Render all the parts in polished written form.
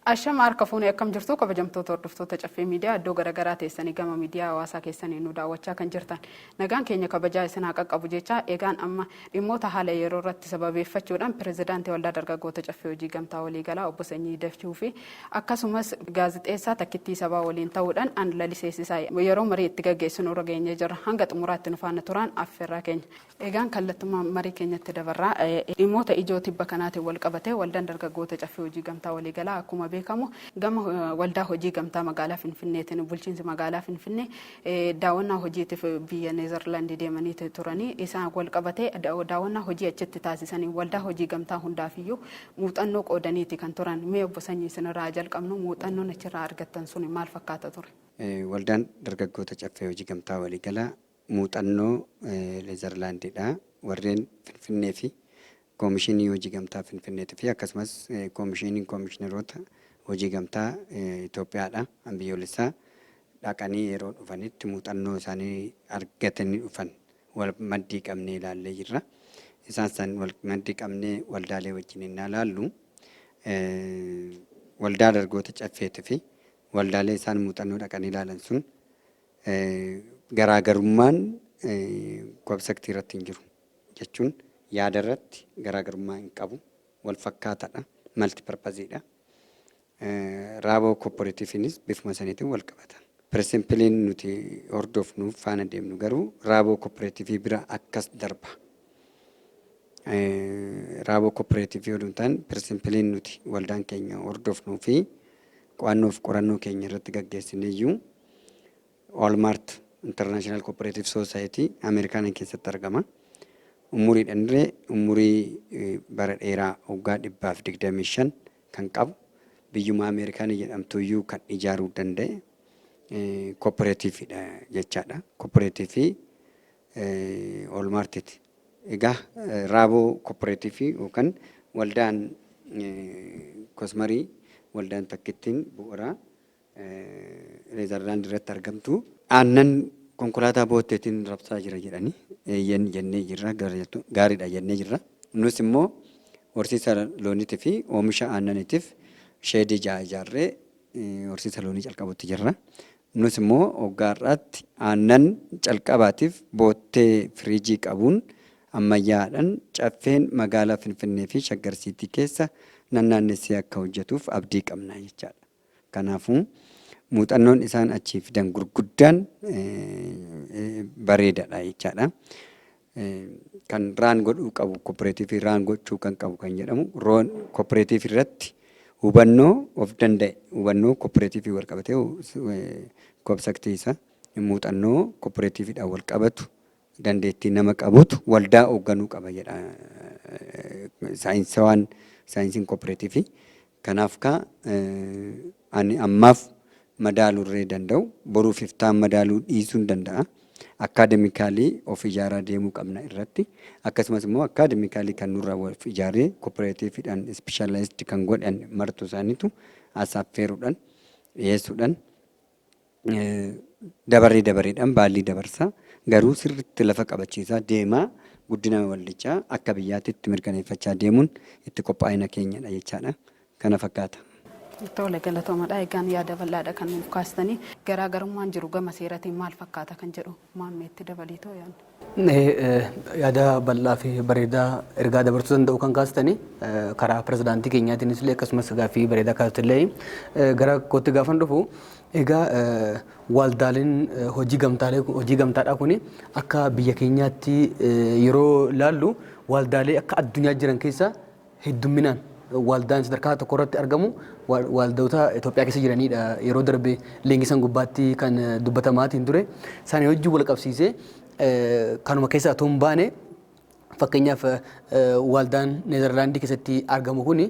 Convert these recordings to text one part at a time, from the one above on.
Asham harka fuunee akkam jirtu kabajamtoota hordoftoota caffee miidiyaa iddoo garaagaraa teessanii gama miidiyaa hawaasaa keessanii nu daawwachaa kan jirtan nagaan keenya kabajaa isin haa qaqqabu jecha eegaan amma dhimmoota haala yeroo irratti sababeeffachuudhaan pirezidaantii waldaa dargaggoota caffee hojii gamtaa waliigalaa obbo Sanyii Dafchuu fi akkasumas gaazexeessaa takkittii sabaa waliin ta'uudhaan an laliseessisaa yeroo marii itti gaggeessinu irra geenyee jirra hanga xumuraatti nu faana turan affeerraa keenya eegaan kallattumaa marii keenyatti dabarraa dhimmoota ijoo tibba kanaatiin wal qabatee waldaan dargaggoota caffee hojii gamtaa waliigalaa akkuma beekamu gama waldaa hojii gamtaa magaalaa Finfinneetiin bulchiinsi magaalaa Finfinnee daawwannaa hojiitiif biyya Neezerlaandii deemanii turanii isaan wal qabatee daawwannaa hojii achitti taasisanii waldaa hojii gamtaa hundaafiyyuu muuxannoo qoodaniiti kan turan mee obbo Sanyii isinirraa jalqabnu muuxannoon achirraa argattan sun maal fakkaata ture? Waldaan dargaggoota caffee hojii gamtaa waliigalaa muuxannoo Neezerlaandiidha warreen Finfinnee fi Koomishinii hojii gamtaa Finfinneetii fi akkasumas Koomishiniin Koomishineroota hojii gamtaa Itoophiyaadha biyyoolessaa dhaqanii yeroo dhufanitti muuxannoo isaanii argatanii dhufan wal maddii qabnee ilaallee jirra. Isaan san wal maddii qabnee waldaalee wajjin innaa ilaallu waldaa dargaggoota caffeetii fi waldaalee isaan muuxannoo dhaqanii ilaalan sun garaagarummaan konseptii irratti hin jiru jechuun yaada irratti garaagarummaa hin qabu wal fakkaataadha maltiparpaziidha. Raaboo kooperaatiiviinis bifuma saniitiin wal qabata. Pireesimpiliin nuti hordofnuuf faana deemnu garuu raaboo kooperaatiivii bira akkas darba. Raaboo kooperaatiivii yoo ta'an pireesimpiliin nuti waldaan keenya hordofnuu fi qo'annoof qorannoo keenya irratti gaggeessineeyyuu Walmart International Cooperative Society Ameerikaan keessatti argama. Umuriidhaan illee umurii bara dheeraa waggaa 125 kan qabu. Biyyuma Ameerikaan jedhamtuyyuu kan ijaaruu danda'e kooperaatiiviidha jechaadha. Kooperaatiivii Walmartiiti. Egaa raaboo kooperaatiivii yookaan waldaan kosmarii waldaan takkittiin bu'uuraa Neezerlaandii irratti argamtu aannan konkolaataa bootteetiin rabsaa jira jedhanii jennee jirra gaariidha jennee jirra. Nus immoo horsiisa looniitii fi oomisha aannaniitiif sheedii ijaarree horsiisa loonii calqabutti jirra. Nus immoo waggaa har'aatti aannan calqabaatiif boottee firiijii qabuun ammayyaadhaan caffeen magaalaa Finfinnee fi Shaggarsiitii keessa naannessee akka hojjetuuf abdii qabna jechaadha. Kanaafuu muuxannoon isaan achii fidan gurguddaan bareedaadha jechaadha. Kan raan godhuu qabu kooperaatiivii raan gochuu kan qabu kan jedhamu kooperaatiivii irratti hubannoo of danda'e hubannoo kooperaatiivii wal qabatee konseptiisa muuxannoo kooperaatiiviidhaan wal qabatu dandeettii nama qabutu waldaa hoogganuu qaba jedha saayinsiin kooperaatiivii. Kanaaf ani ammaaf madaalurree danda'u boruuf iftaan madaaluu dhiisuu danda'a. Akaademikaalii of ijaaraa deemuu qabna irratti akkasumas immoo akaademikaalii kan nurraa of ijaaree kooperaatiiviidhaan ispeeshaalaayiዝd kan godhan martuu isaaniitu asaffeeruudhaan dhiyeessuudhaan dabareedhaan baallii dabarsaa garuu sirriitti lafa qabachiisaa deemaa guddina waldichaa akka biyyaatti mirkaneeffachaa deemuun itti qophaa'ina keenyadha jechaadha. Kana fakkaata. Tole galatoomadha eegaan yaada bal'aadha kan nuuf kaastanii garaagarummaan jiru gama seeratiin maal fakkaata kan jedhu maammeetti dabaliitoo yaadda. Yaada bal'aa fi bareedaa ergaa dabarsuu danda'u kan kaastanii karaa pirezidaantii keenyaatiinis illee akkasumas gaaffii bareedaa kaastillee gara kootti gaafan dhufu egaa waldaaleen hojii gamtaadhaa kun akka biyya keenyaatti yeroo laallu waldaalee akka addunyaa jiran keessa heddumminaan waldaan sadarkaa tokko irratti argamu waldoota Itoophiyaa keessa jiranidha. Yeroo darbe leengisan gubbaatti kan dubbatamaatiin ture isaanii wajjin wal qabsiisee kanuma keessa otoo hin baane fakkeenyaaf waldaan Neezerlaandii keessatti argamu kuni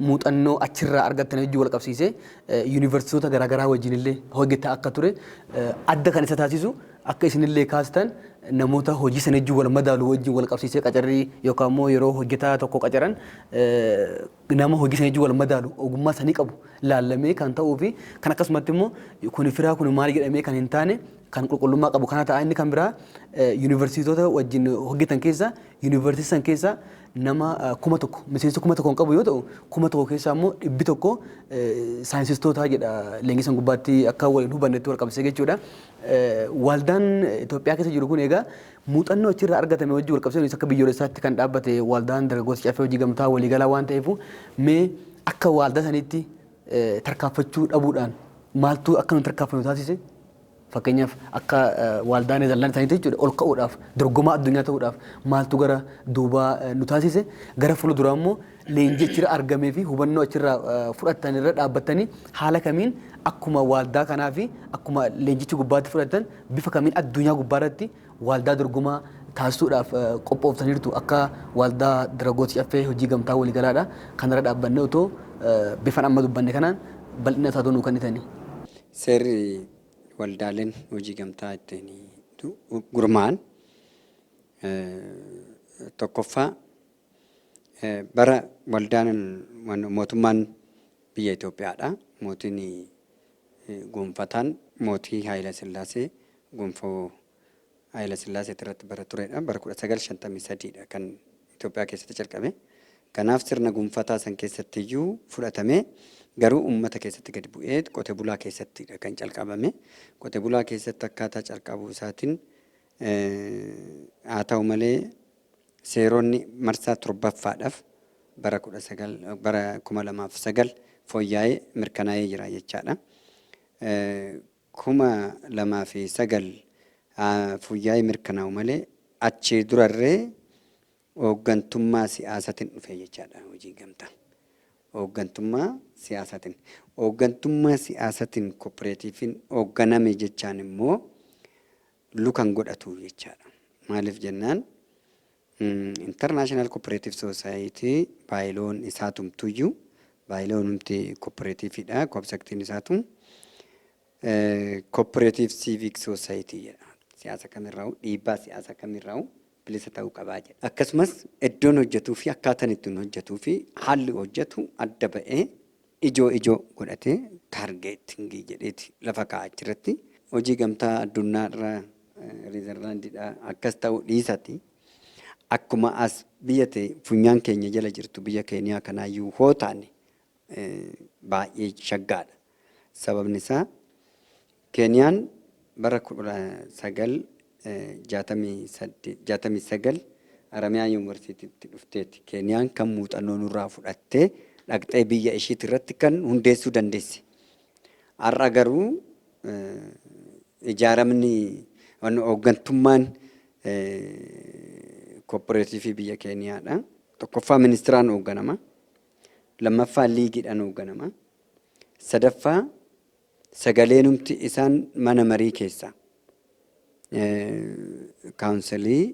muuxannoo achirraa argattan wajjin wal qabsiisee yuunivarsiitota garaagaraa wajjin illee hojjetaa akka ture adda kan isa taasisu akka isinillee kaastan namoota hojii sana wajjin wal madaalu wajjin wal qabsiisee qacarrii yookaan immoo yeroo hojjetaa tokko qacaran nama hojii sana wajjin wal madaalu ogummaa sanii qabu laallamee kan ta'uu fi kan akkasumatti immoo kun firaa kun maal jedhamee kan hin taane kan qulqullummaa qabu kana ta'a. Inni kan biraa yuunivarsiitota wajjin hojjetan keessa yuunivarsiitii san keessa nama 1,000 miseensa 1,000 qabu yoo ta'u 1,000 keessaa immoo 100 saayinsistoota jedha leenjisan gubbaatti akka waliin hubannetti wal qabsiisee jechuudha. Waldaan Itoophiyaa keessa jiru kun egaa muuxannoo achirraa argatame wajjin wal qabsiisee akka biyyoolessaatti kan dhaabbate waldaan dargaggoota caffee hojii gamtaa waliigalaa waan ta'eef mee akka waldaa saniitti tarkaanfachuu dhabuudhaan maaltu akka nu tarkaanfannu taasise? Fakkeenyaaf akka waldaa Neezerlaandii isaaniitti jechuudha ol ka'uudhaaf dorgomaa addunyaa ta'uudhaaf maaltu gara duubaa nu taasise? Gara fuulduraa immoo leenjii achirra argamee fi hubannoo achirraa fudhatan irra dhaabbatanii haala kamiin akkuma waldaa kanaa fi akkuma leenjichi gubbaatti fudhatan bifa kamiin addunyaa gubbaarratti waldaa dorgomaa taasisuudhaaf qophooftaniirtu akka waldaa dargaggoota caffee hojii gamtaa waliigalaadha. Kanarra dhaabbannee otoo bifan amma dubbanne kanaan bal'ina isaa nuu kennitanii. Seerri waldaaleen hojii gamtaa ittiin gurmaa'an tokkoffaa bara waldaan mootummaan biyya Itoophiyaadha. Mootiin gonfataan mootii Haayila Sillaasee gonfoo Haayila Sillaasee irratti bara turedha. Bara 1953dha kan Itoophiyaa keessatti calqabe. Kanaaf sirna gonfataa san keessatti iyyuu fudhatamee garuu uummata keessatti gadi bu'ee qote bulaa keessattidha kan calqabame. Qote bulaa keessatti akkaataa calqabuu isaatiin haa ta'u malee seeronni marsaa torbaffaadhaaf bara 2009 fooyya'ee mirkanaa'ee jira jechaadha. 2009 fooyya'ee mirkanaa'u malee achii durarree hooggantummaa siyaasaatiin dhufe jechaadha hojii gamtaa. Hooggantummaa siyaasaatiin. Hooggantummaa siyaasaatiin kooperaatiiviin hoogganame jechaan immoo lukan godhatu jechaadha. Maaliif jennaan International Cooperative Society baayiloon isaa tumtuyyuu baayiloon humti kooperaatiiviidha. Koobsaktiin isaatum Cooperative Civic Society jedha. Siyaasa kamirraa'u dhiibbaa siyaasa kamirraa'u bilisa ta'uu qabaa jedha. Akkasumas iddoon hojjetuu fi akkaataan ittiin hojjetuu fi haalli hojjetu adda ba'ee ijoo godhatee taargeetingii jedheeti lafa kaa'aa jirti. Hojii gamtaa addunyaarra Neezerlaandiidha akkas ta'uu dhiisati. Akkuma as biyya ta'e funyaan keenya jala jirtu biyya Keeniyaa kanaayyuu hoo taane baay'ee shaggaadha. Sababni isaa Keeniyaan bara 1969 Haramayaa Yuunivarsiitiitti dhufteeti. Keeniyaan kan muuxannoo nurraa fudhattee dhaqxee biyya ishiitti irratti kan hundeessuu dandeesse. Har'a garuu ijaaramni hooggantummaan kooperaatiivii biyya Keeniyaadha. Tokkoffaa ministiraan hoogganama. Lammaffaa liigiidhaan hoogganama. Sadaffaa sagaleen humti isaan mana marii keessaa kaawunsilii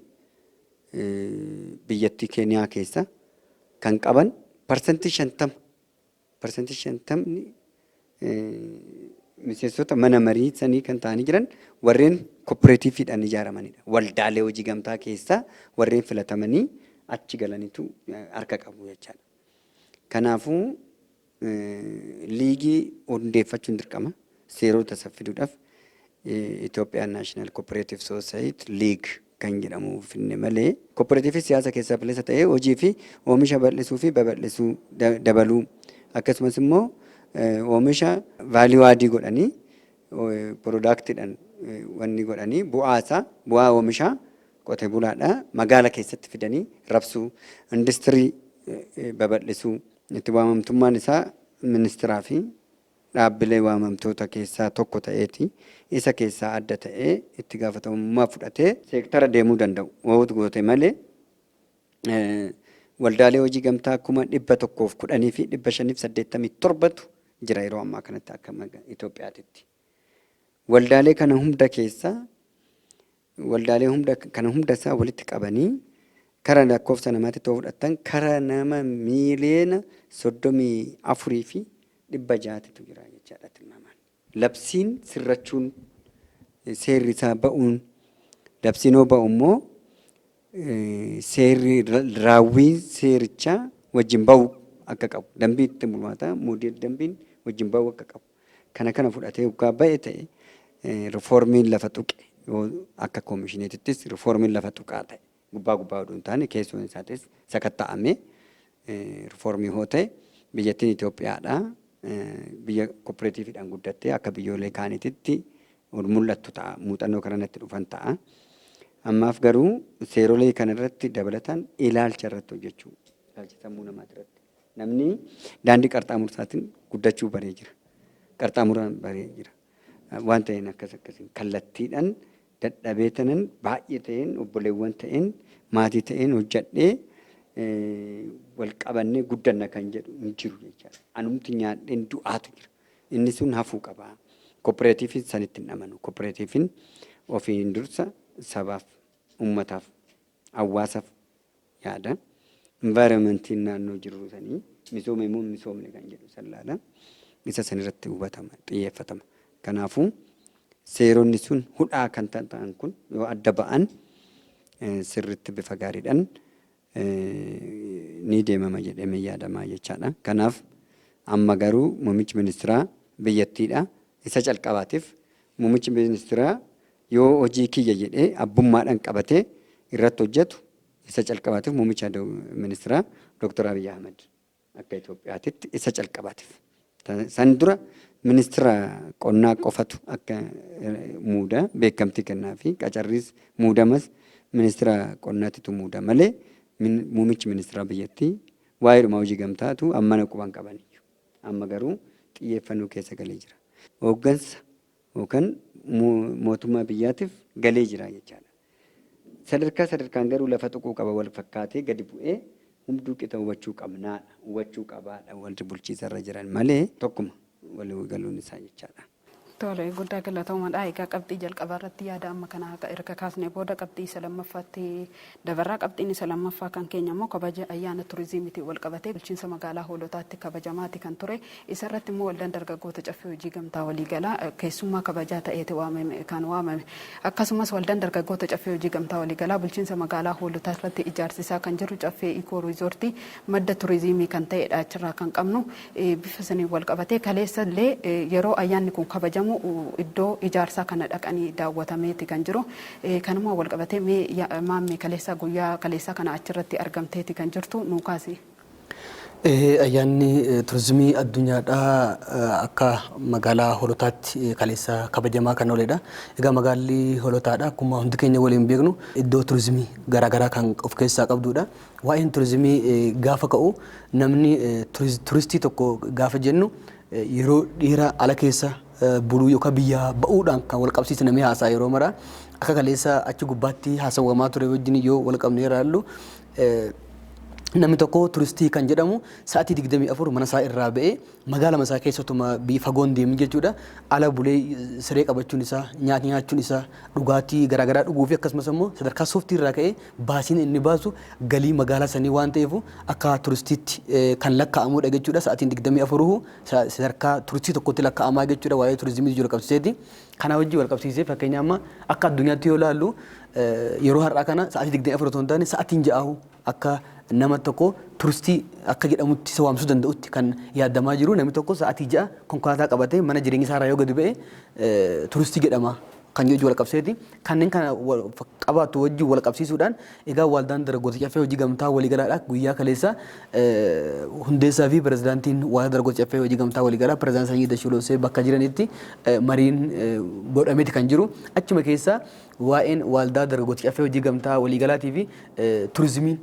biyyattii Keeniyaa keessa kan qaban parsantii 50 miseensota mana marii sanii kan ta'anii jiran warreen kooperaatiiviidhaan ijaaramanidha. Waldaalee hojii gamtaa keessaa warreen filatamanii achi galanitu harka qabu jechaadha. Kanaafuu liigii hundeeffachuun dirqama. Seerota saffiduudhaaf Itoophiyaa Naashinaal Kooperaatiiv Soosaayitii Liig kan jedhamu finne malee kooperaatiivii siyaasa keessaa bilisa ta'ee hojii fi oomisha bal'isuu fi babal'isuu dabaluu akkasumas immoo oomisha vaaliyuu adii godhanii piroodaaktiidhaan wanni godhanii bu'aa oomishaa qotee bulaadhaa magaala keessatti fidanii rabsuu industirii babal'isuu itti waamamtummaan isaa ministiraa fi dhaabbilee waamamtoota keessaa tokko ta'eeti. Isa keessaa adda ta'ee itti gaafatamummaa fudhatee seektara deemuu danda'u. Wawutu goote malee waldaalee hojii gamtaa 110 fi 587tu jira yeroo ammaa kanatti akka Itoophiyaatti. Waldaalee kana hunda keessaa kana hunda isaa walitti qabanii kara lakkoofsa namaatti ta'uu fudhatan kara nama miiliyoona 34 fi 600tu jira jechaadha tilmaamaan. Labsiin sirrachuun seerri isaa ba'uun labsiin hoo ba'u immoo seerri raawwiin seerichaa wajjin ba'u akka qabu dambiitti mul'ata moodel dambiin wajjin ba'u akka qabu kana fudhatee waggaa ba'e ta'e riformiin lafa tuqe akka koomishiniitittis riformiin lafa tuqaa ta'e gubbaa oduu hin taane keessoon isaatis sakatta'amee riformii hoo ta'e biyyattiin Itoophiyaadhaa biyya kooperaatiiviidhaan guddattee akka biyyoolee kaaniititti mul'attu ta'a muuxannoo kanatti dhufan ta'a. Ammaaf garuu seerolee kanarratti dabalataan ilaalcha irratti hojjechuu ilaalcha sammuu namaa irratti namni daandii qarxaamursaatiin guddachuu baree jira. Qarxaamuraan baree jira. Waan ta'een akkasiin kallattiidhaan dadhabee tanan baay'ee ta'een obboleewwan ta'een maatii ta'een hojjadhee wal qabannee guddanna kan jedhu hin jiru jechaadha. Anumti nyaadheen du'aatu jira. Inni sun hafuu qaba. Kooperaatiifiin sanitti hin amanu. Kooperaatiifiin ofiin dursa sabaaf, uummataaf, hawaasaaf yaada. Environmentiin naannoo jiru sanii misoome moo misoomne kan jedhu sallaala. Isa sanirratti hubatama, xiyyeeffatama. Kanaafuu seeronni sun hudhaa kan ta'an kun yoo adda ba'an sirriitti bifa gaariidhaan ni deemama jedhamee yaadamaa jechaadha. Kanaaf amma garuu muummichi ministeeraa biyyattiidha. Isa calqabaatiif muummichi ministeeraa yoo hojii kiyya jedhee abbummaadhaan qabatee irratti hojjetu isa calqabaatiif muummicha ministeeraa Dr. Abiy Ahmed akka Itoophiyaatitti isa calqabaatiif. San dura ministeera qonnaa qofatu akka muuda beekamtii kennaa fi qacarriis muudamas ministeera qonnaatitu muuda malee muummichi ministeeraa biyyattii waa'eedhuma hojii gamtaatu amma quban qaban iyyuu. Amma garuu xiyyeeffannoo keessa galee jira. Hooggansa yookaan mootummaa biyyaatiif galee jira jechaadha. Sadarkaan garuu lafa tuquu qaba wal fakkaatee gadi bu'ee hunduu qixa hubachuu qabnaadha. Hubachuu qabaadha walti bulchiisarra jiran malee tokkuma walii galuun isaa jechaadha. Tole guddaa galatoomaadha. Egaa qabxii jalqabaa irratti yaada amma kana erga kaasnee booda qabxii isa lammaffaatti dabarraa. Qabxiin isa lammaffaa kan keenya immoo kabaja ayyaana turizimiitiin wal qabatee bulchiinsa magaalaa Hoolotaatti kabajamaati kan ture. Isarratti immoo waldaan dargaggoota caffee hojii gamtaa waliigalaa keessummaa kabajaa ta'eeti kan waamame. Akkasumas waldaan dargaggoota caffee hojii gamtaa waliigalaa bulchiinsa magaalaa Hoolotaa irratti ijaarsisaa kan jiru caffee ikoo riizoortii madda turizimii kan ta'edha achirraa kan qabnu bifa saniin wal qabatee kaleessa illee yeroo ayyaanni kun kabajamu iddoo ijaarsaa kana dhaqanii daawwatameeti kan jiru. Kanuma wal qabatee maammee kaleessaa guyyaa kaleessaa kana achirratti argamteeti kan jirtu nuu kaasi. Ayyaanni turizimii addunyaadhaa akka magaalaa Hoolotaatti kaleessa kabajamaa kan ooledha. Egaa magaalli Hoolotaadha akkuma hundi keenya waliin beeknu iddoo turizimii garaagaraa kan of keessaa qabdudha. Waa'een turizimii gaafa ka'u namni turistii tokko gaafa jennu yeroo dheeraa ala keessa buluu yookaan biyya ba'uudhaan kan wal qabsiisan namni haasaa yeroo maraa akka kaleessa achi gubbaatti haasawamaa ture wajjin yoo wal qabnee ilaallu namni tokko turistii kan jedhamu sa'aatii 24 mana isaa irraa ba'ee magaalaa isaa keessatuma fagoon deemu jechuudha. Ala bulee siree qabachuun isaa, nyaata nyaachuun isaa, dhugaatii garaagaraa dhuguu fi akkasumas immoo sadarkaa sooftii irraa ka'ee baasiin inni baasu galii magaalaa sanii waan ta'eef akka turistiitti kan lakkaa'amudha jechuudha. Sa'aatiin 24 sadarkaa turistii tokkotti lakkaa'amaa jechuudha waa'ee turizimii wal qabsiiseeti. Kana wajjin wal qabsiisee fakkeenya amma akka addunyaatti yoo ilaallu yeroo har'aa kana sa'aatii 24 otoo hin taane sa'aatiin 6 akka nama tokko turistii akka jedhamutti isa waamsuu danda'utti kan yaadamaa jiru. Namni tokko sa'aatii 6 konkolaataa qabatee mana jireenya isaa irraa yoo gadi ba'e turistii jedhama kan wajjin wal qabsiiseeti. Kanneen kana qabaatu wajjin wal qabsiisuudhaan egaa waldaan dargaggoota caffee hojii gamtaa waliigalaadha. Guyyaa kaleessa hundeessaa fi pirezidaantiin waaldaa dargaggoota caffee hojii gamtaa waliigalaa pirezidaantii Sanyii Dashiloosee bakka jiranitti mariin godhameeti kan jiru. Achuma keessa waa'een waaldaa dargaggoota caffee hojii gamtaa waliigalaatii fi turizimiin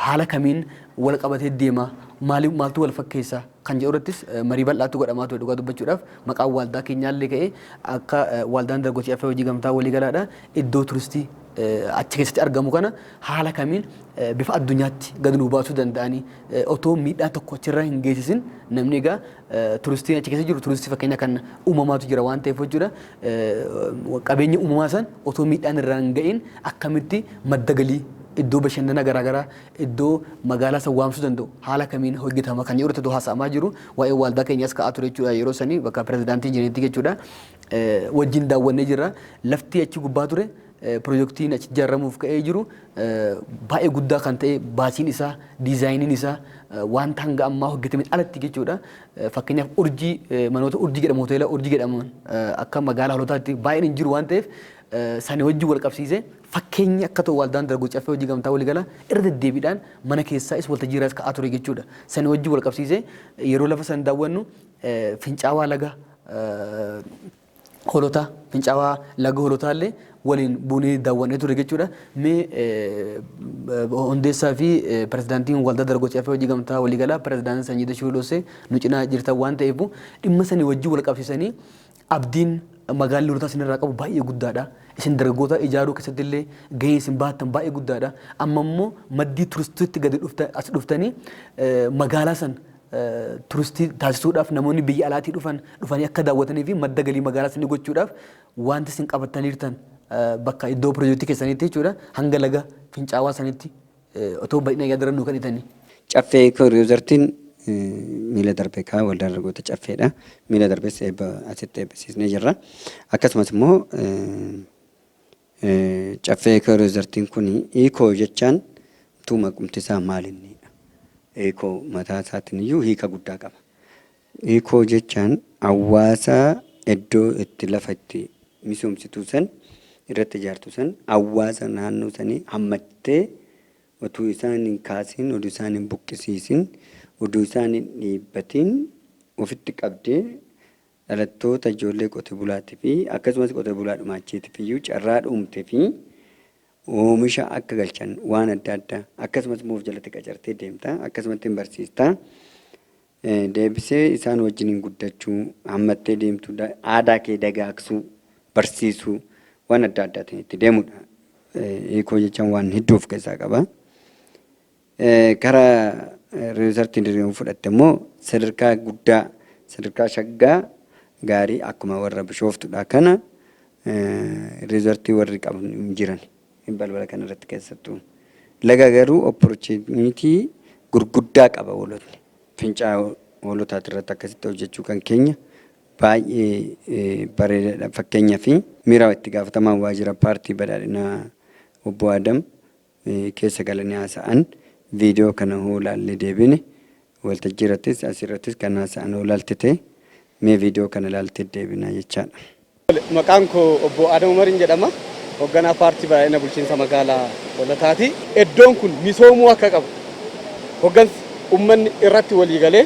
haala kamiin wal qabatee deema maaltu wal fakkeessa kan jedhu irrattis marii bal'aatu godhamaa ture dhugaa dubbachuudhaaf maqaan waaldaa keenyaallee ka'ee akka waaldaan dargaggoota caffee hojii gamtaa waliigalaadha iddoo turistii achi keessatti argamu kana haala kamiin bifa addunyaatti gadi nuu baasuu danda'anii otoo miidhaa tokko achirra hin geessisin namni egaa turistiin achi keessa jiru turistii fakkeenya kan uumamaatu jira waan ta'eef jechuudha. Qabeenya uumamaa san otoo miidhaan irraa hin ga'iin akkamitti madda galii iddoo bashannana garaagaraa iddoo magaalaa san waamsuu danda'u haala kamiin hojjetama kan yeroo itti haasa'amaa jiru waa'ee waaldaa keenyaas ka'aa ture jechuudha yeroo sanii bakka pirezidaantii jireetti jechuudha wajjin daawwannee jirra lafti achi gubbaa ture piroojeektiin achi ijaaramuuf ka'ee jiru baay'ee guddaa kan ta'e baasiin isaa diizaayiniin isaa wanta hanga ammaa hojjetameen alatti jechuudha. Fakkeenyaaf urjii manoota urjii jedhamu hoteela urjii jedhaman akka magaalaa hoolotaatti baay'een hin jiru waan ta'eef sani wajjin wal qabsiisee fakkeenyi akka ta'u waldaan dargaggoo caffee hojii gamtaa waliigalaa irra deddeebiidhaan mana keessaas waltajjiiraas ka'aa ture jechuudha. Sani wajjin wal qabsiisee yeroo lafa san daawwannu fincaawaa laga hoolotaa fincaawaa laga hoolotaa illee waliin buunee daawwannee ture jechuudha. Mee hundeessaa fi pirezidaantiin waldaa dargaggoo caffee hojii gamtaa waliigalaa pirezidaantiin Sanyii Dashuu Dhoosee nu cinaa jirtan waan ta'eef dhimma sanii wajjin wal qabsiisanii abdiin magaalli hoolotaa isinirraa qabu baay'ee guddaadha. Isin dargaggoota ijaaruu keessatti illee gahee isin baattan baay'ee guddaadha. Amma immoo maddii turistiitti gadi as dhuftanii magaalaa san turistii taasisuudhaaf namoonni biyya alaatii dhufanii akka daawwatanii fi madda galii magaalaa sanii gochuudhaaf wanti isin qabataniirtan bakka iddoo piroojeektii keessaniitti jechuudha hanga laga fincaawaa sanitti otoo bal'ina yaadaran nu kadhitanii. Caffee kooriyoozartiin miila darbee kaa waldaa dargaggoota caffeedha. Miila darbees asitti eebbisiisnee jirra. Akkasumas immoo caffee kooriyoozartiin kun hiikoo jechaan tuuma qumtisaa maalinni hiikoo mataa isaatiin iyyuu hiika guddaa qaba. Hiikoo jechaan hawaasa iddoo itti lafa itti misoomsituu san irratti ijaartu san hawaasa naannoo sanii hammattee utuu isaan hin kaasiin oduu isaan hin buqqisiisin oduu isaan hin dhiibbatiin ofitti qabdee dhalattoota ijoollee qote bulaatii fi akkasumas qote bulaa dhumaacheetiif iyyuu carraa dhuumtee fi oomisha akka galchan waan adda addaa akkasumas immoo of jalatti qacartee deemta akkasumas ittiin barsiistaa deebisee isaan wajjiniin guddachuu hammattee deemtu aadaa kee dagaagsuu barsiisuu waan adda addaatiin itti deemudha. Hiikoo jechaan waan hedduu of keessaa qaba. Karaa riizartiin diriiruu fudhatte immoo sadarkaa guddaa sadarkaa shaggaa gaarii akkuma warra Bishooftudha kana riizartii warri qaban jiran balbala kana irratti keessattuu laga garuu opportunitii gurguddaa qaba hoolotni fincaa'aa hoolotaa irratti akkasitti hojjechuu kan keenya baay'ee bareedaadha. Fakkeenyaa fi miira itti gaafatamaa waajjira paartii badhaadhinaa obbo Adam keessa galanii haasa'an viidiyoo kana hoolaallee deebine waltajjii irrattis asirrattis kan haasa'an hoolaaltite mee viidiyoo kana ilaaltee deebinaa jechaadha. Maqaan koo obbo Adam Umariin jedhama. Hoogganaa paartii badhaadhina bulchiinsa magaalaa Hoolotaati. Iddoon kun misoomuu akka qabu hooggansi uummanni irratti walii galee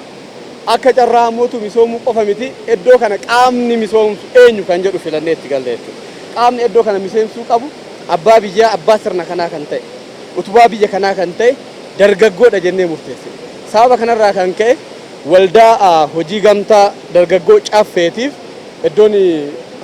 akka carraa mootu misoomuu qofa miti iddoo kana qaamni misoomsu eenyu kan jedhu filannee itti galle jechuudha. Qaamni iddoo kana misoomsuu qabu abbaa biyyaa abbaa sirna kanaa kan ta'e utubaa biyya kanaa kan ta'e dargaggoodha jennee murteessine. Sababa kanarraa kan ka'e waldaa hojii gamtaa dargaggoo caffeetiif iddoon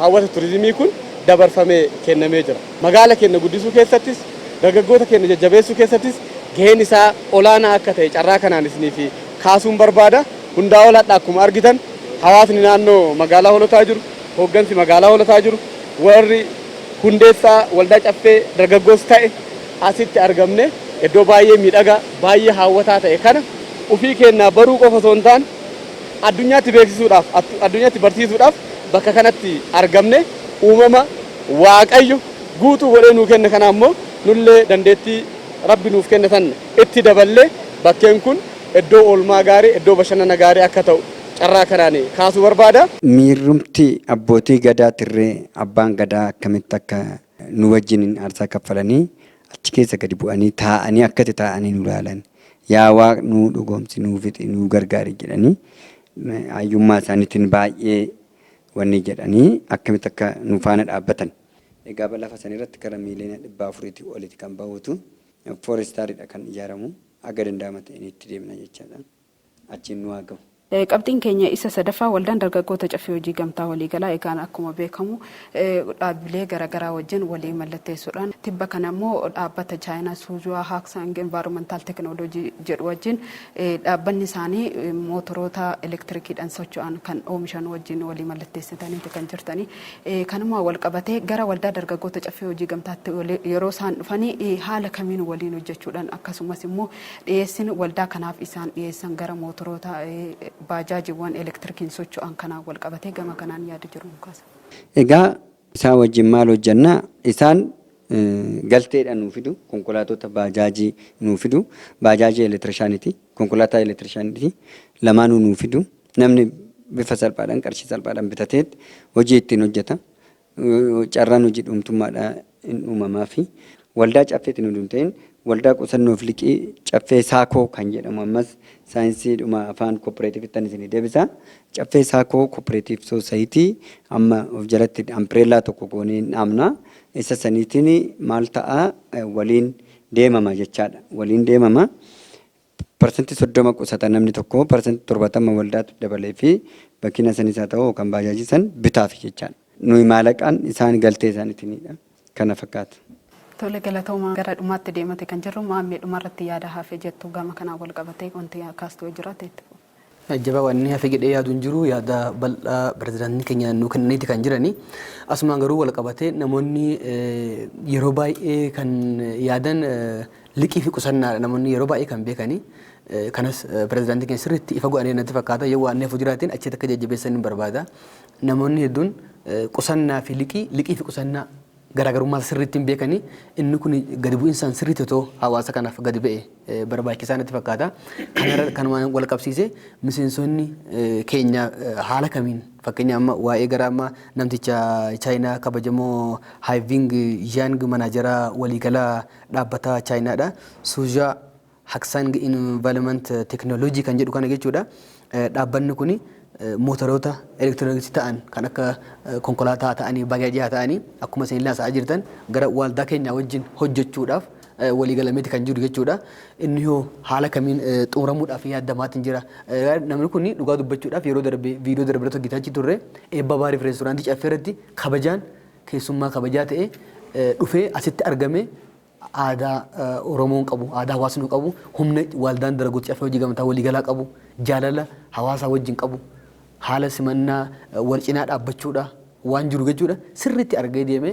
hawwata turizimii kun dabarfamee kennamee jira. Magaala keenya guddisuu keessattis dargaggoota keenya jajjabeessuu keessattis gaheen isaa olaanaa akka ta'e carraa kanaan isinii fi kaasuun barbaada. Hundaa olaadha akkuma argitan hawaasni naannoo magaalaa Hoolotaa jiru hooggansi magaalaa Hoolotaa jiru warri hundeessaa waldaa caffee dargaggoos ta'e asitti argamne iddoo baay'ee miidhagaa baay'ee hawwataa ta'e kana ofii keenyaa baruu qofa osoo hin taane addunyaatti beeksisuudhaaf addunyaatti barsiisuudhaaf bakka kanatti argamne uumama waaqayyo guutuu godhee nuu kenne kana ammoo nullee dandeettii rabbi nuuf kenne san itti daballee bakkeen kun iddoo oolmaa gaarii iddoo bashannana gaarii akka ta'u carraa kanaan kaasuu barbaada. Miirrumti abbootii gadaa tirree abbaan gadaa akkamitti akka nu wajjin aarsaa kaffalanii achi keessa gadi bu'anii taa'anii akkati taa'anii nu ilaalan yaa Waaqni nu dhugoomsi nu fixi nu gargaari jedhanii hayyummaa isaaniitiin baay'ee wanni jedhanii akkamitti akka nu faana dhaabbatan. Egaa lafa san irratti gara miiliyoona 400 olitti kan bahutu foorestaariidha kan ijaaramu aga danda'ama ta'een itti deemna jechaadha. Achiin nu haa gahu. Qabxiin keenya isa sadaffaa waldaan dargaggoota caffee hojii gamtaa waliigalaa egaan akkuma beekamu dhaabbilee garaagaraa wajjin walii mallatteessuudhaan tibba kana immoo dhaabbata chaayinaa Suuzuu Haaksang Environmental Technology jedhu wajjin dhaabbanni isaanii mootoroota elektirikiidhaan socho'an kan oomishan wajjin walii mallatteessitaniiti kan jirtanii kanuma wal qabatee gara waldaa dargaggoota caffee hojii gamtaatti yeroo isaan dhufanii haala kamiin waliin hojjechuudhaan akkasumas immoo dhiyeessin waldaa kanaaf isaan dhiyeessan gara mootoroota baajaajiiwwan elektirikiin socho'an kanaan wal qabatee gama kanaan yaada jiru kaasa. Egaa isaan wajjin maal hojjannaa isaan galteedhaan nuu fidu konkolaattota baajaajii nuu fidu baajaajii elektirishaaniiti konkolaataa elektirishaaniiti lamaanuu nuu fidu namni bifa salphaadhaan qarshii salphaadhaan bitatee hojii ittiin hojjeta carraan hojii dhumtummaadhaan hin uumamaa fi waldaa caffeetiin hunduu ta'in waldaa qusannoof liqii caffee saakoo kan jedhamu ammas saayinsiidhuma afaan kooperaatiivittan isin deebisa caffee saakoo kooperaatiif soosayitii amma of jalatti ampireellaa tokko goonee dhaabna isa saniitiin maal ta'a waliin deemama jechaadha waliin deemama parsantii 30 qusata namni tokko parsantii 70 waldaatu dabalee fi bakkina sanis haa ta'u kan baajaajisan bitaaf jechaadha nuyi maallaqaan isaan galtee isaaniitiinidha kana fakkaata. Tole galatooma gara dhumaatti deemate kan jirru maammee dhumarratti yaada hafee jettu gama kanaa wal qabatee wanti akkaastu jiraate. Ajjaba wanni hafe jedhee yaadu hin jiru yaada bal'aa pirezidaantii keenya nu kennaniiti kan jirani asumaan garuu wal qabatee namoonni yeroo baay'ee kan yaadan liqii fi qusannaadha namoonni yeroo baay'ee kan beekani kanas pirezidaantii keenya sirriitti ifa godhanii natti fakkaata yoo waan neef jiraatiin achitti akka jajjabeessan hin barbaada namoonni hedduun qusannaa fi liqii fi qusannaa garaagarummaa sirriitti hin beekani inni kun gadi bu'insaan sirriitti otoo hawaasa kanaaf gadi ba'e barbaachisaa natti fakkaata kanumaan wal qabsiise miseensonni keenya haala kamiin fakkeenya amma waa'ee gara amma namticha chaayinaa kabajamoo haayiving yaang manaajaraa waliigalaa dhaabbataa chaayinaadha suujaa haksang invalment teknooloojii kan jedhu kana jechuudha dhaabbanni kuni mootoroota elektirooniksii ta'an kan akka konkolaataa ta'anii baajaajii ta'anii akkuma isin ilaasaa jirtan gara waldaa keenya wajjin hojjechuudhaaf waliigalameeti kan jiru jechuudha. Inni yoo haala kamiin xumuramuudhaaf yaadamaatiin jira. Namni kun dhugaa dubbachuudhaaf yeroo darbe viidiyoo darbe hojjetaa turre eebba baariif reestooraantii caffee irratti kabajaan keessummaa kabajaa ta'e dhufee asitti argame aadaa Oromoon qabu aadaa hawaasni qabu humna waldaan dargaggoota caffee hojii gamtaa waliigalaa qabu jaalala hawaasaa wajjin qabu. Haala simannaa wal cinaa dhaabbachuudha waan jiru jechuudha sirriitti argee deeme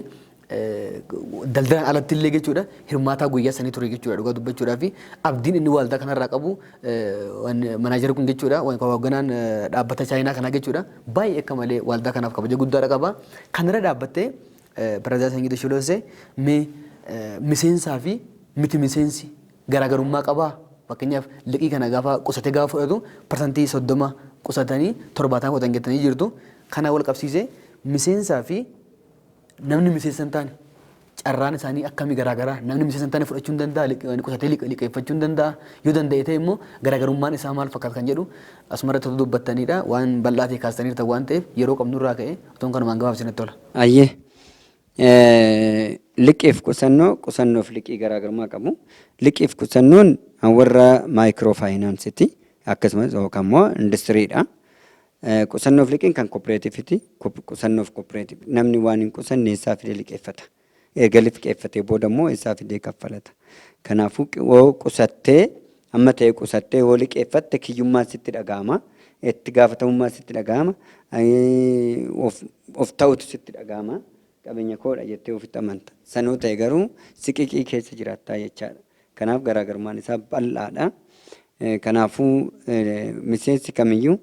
daldalaan alatti illee jechuudha hirmaataa guyyaa sanii ture jechuudha dhugaa dubbachuudhaa fi abdiin inni waldaa kanarraa qabu manaajarri kun jechuudha hoogganaan dhaabbata chaayinaa kanaa jechuudha baay'ee akka malee waldaa kanaaf kabaja guddaadha qaba kanarra dhaabbattee pirezidaantii Sanyii Shiloosee mee miseensaa fi miti miseensi garaagarummaa qabaa fakkeenyaaf liqii kana gaafa qusatee gaafa fudhatu parsantii 30 qusatanii 70 qotan jettanii jirtu kana wal qabsiisee miseensaa fi namni miseensa hin taane carraan isaanii akkamii garaagaraa namni miseensa hin taane fudhachuu hin danda'a qusatee liqeeffachuu hin danda'a yoo danda'e ta'e immoo garaagarummaan isaa maal fakkaata kan jedhu asumarratti dubbattanidha waan bal'aa ta'e kaastaniirta waan ta'eef yeroo qabnurraa ka'e otoon kanumaan gabaabsinatti tola. Ayyee liqiif qusannoof liqii garaagarummaa qabu liqiif qusannoon warra maayikiroo faayinaansiiti akkasumas yookaan immoo industiriidha. Qusannoof liqiin kan kooperaatiiviti qusannoof kooperaatiiv namni waan hin qusanne isaa fidee liqeeffata erga liqeeffatee booda immoo isaa fidee kaffalata kanaafuu yoo qusattee amma ta'e qusattee yoo liqeeffatte kiyyummaa sitti dhaga'ama itti gaafatamummaa sitti dhaga'ama of ta'utu sitti dhaga'ama qabeenya koodha jettee ofitti amanta sanoo ta'e garuu siqiqii keessa jiraattaa jechaadha kanaaf garaagarummaan isaa bal'aadha kanaafuu miseensi kamiyyuu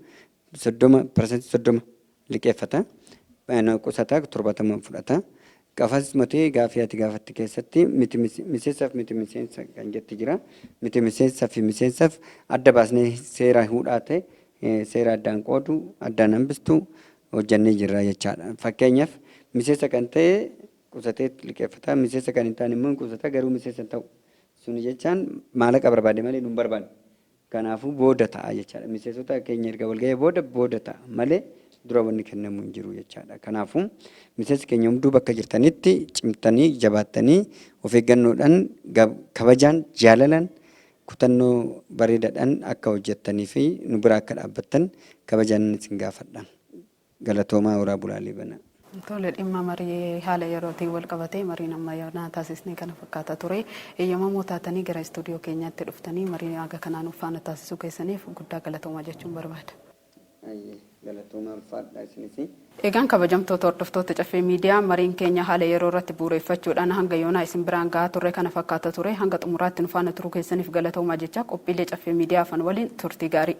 30% liqeeffata qusataa 70 fudhata qafas matee gaafii ati gaafatti keessatti miti miseensa kan jetti jira miti miseensaaf adda baasnee seera hudhaa ta'e seera addaan qoodu addaan hambistu hojjannee jirra jechaadha fakkeenyaaf miseensa kan ta'e qusatee liqeeffata miseensa kan hin taane immoo qusataa garuu miseensa hin ta'u sun jechaan maallaqa barbaade malee nu barbaadu kanaafuu booda ta'a jechaadha miseensota keenya erga walga'ee booda ta'a malee dura wanni kennamu hin jiru jechaadha kanaafuu miseensi keenya hunduu bakka jirtanitti cimtanii jabaattanii of eeggannoodhaan kabajaan jaalalan kutannoo bareedaadhaan akka hojjettanii fi nu bira akka dhaabbattan kabajaan isin gaafadha galatoomaa horaa bulaalee bana. Tole dhimma marii haala yerootiin wal qabatee mariin ammayyaa taasisnee kana fakkaata ture. Eeyyamamoo taatanii gara istuudiyoo keenyaatti dhuftanii marii aga kanaan faana taasisuu keessaniif guddaa galatoomaa jechuun barbaada. Galatoomaa ulfaadha isinis. Egaan kabajamtoota hordoftoota caffee miidiyaa mariin keenya haala yeroo irratti bu'uureffachuudhaan hanga yoonaa isin biraan gahaa turre kana fakkaata ture hanga xumuraatti nu faana turuu keessaniif galatoomaa jecha qophiilee caffee miidiyaa afaan waliin turtii gaarii.